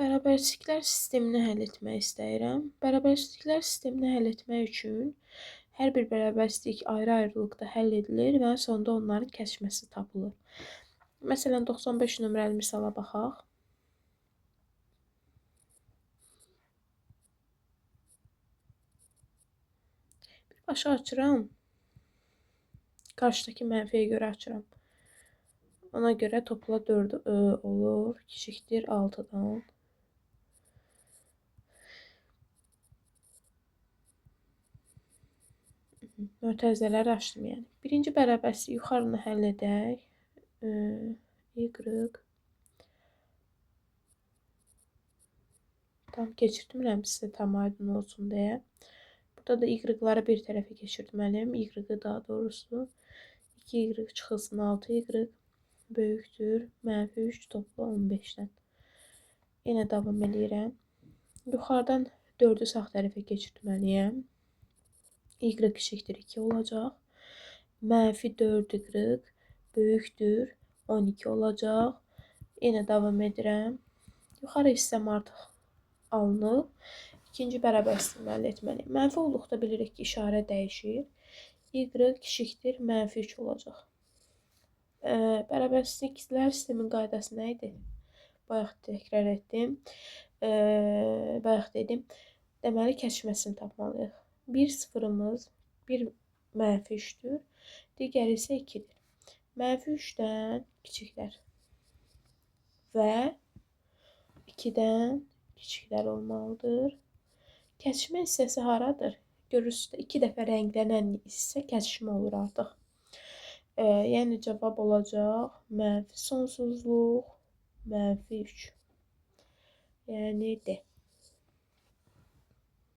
Bərabərsizliklər sistemini həll etmək istəyirəm. Bərabərsizliklər sistemini həll etmək üçün hər bir bərabərsizlik ayrı-ayrılıqda həll edilir və sonda onların kəsməsi tapılır. Məsələn, 95 nömrəli misala baxaq. Birbaşa açıram. Qarşıdakı mənfiyə görə açıram. Ona görə topla 4 olur. Kiçikdir 6-dan. Mötərizələri açdım yəni. Birinci bərabərsizliyi yuxarını həll edək. Y. Tam keçirtmirəm sizə tam aydın olsun deyə. Burada da y-ları bir tərəfə keçirtməliyim. Y-ı daha doğrusu. 2y çıxılsın 6y böyükdür. -3 topla 15-dən. Yenə davam edirəm. Yuxarıdan 4-ü sağ tərəfə keçirtməliyəm. Y kiçikdir 2 olacaq. -4y böyükdür 12 olacaq. Yenə davam edirəm. Yuxarı hissəm artıq alınıb. İkinci bərabərsizliyini əldə etməliyim. Mənfi olduqda bilirik ki, işarə dəyişir. Y kiçikdir -3 olacaq. Bərabərsizliklər sistemin qaydası nə idi? Bayaq təkrar etdim. Bayaq dedim. Deməli, kəsməsini tapmalıyıq. Bir sıfırımız, bir -3'dür. Digəri isə 2'dir. -3'dən kiçiklər və 2'dən kiçiklər olmalıdır. Kəsişmə hissəsi haradır? Görürsünüz, 2 dəfə rənglənən hissə kəsişmə olur artıq. Yəni cavab olacaq -sonsuzluq -3. Yəni D.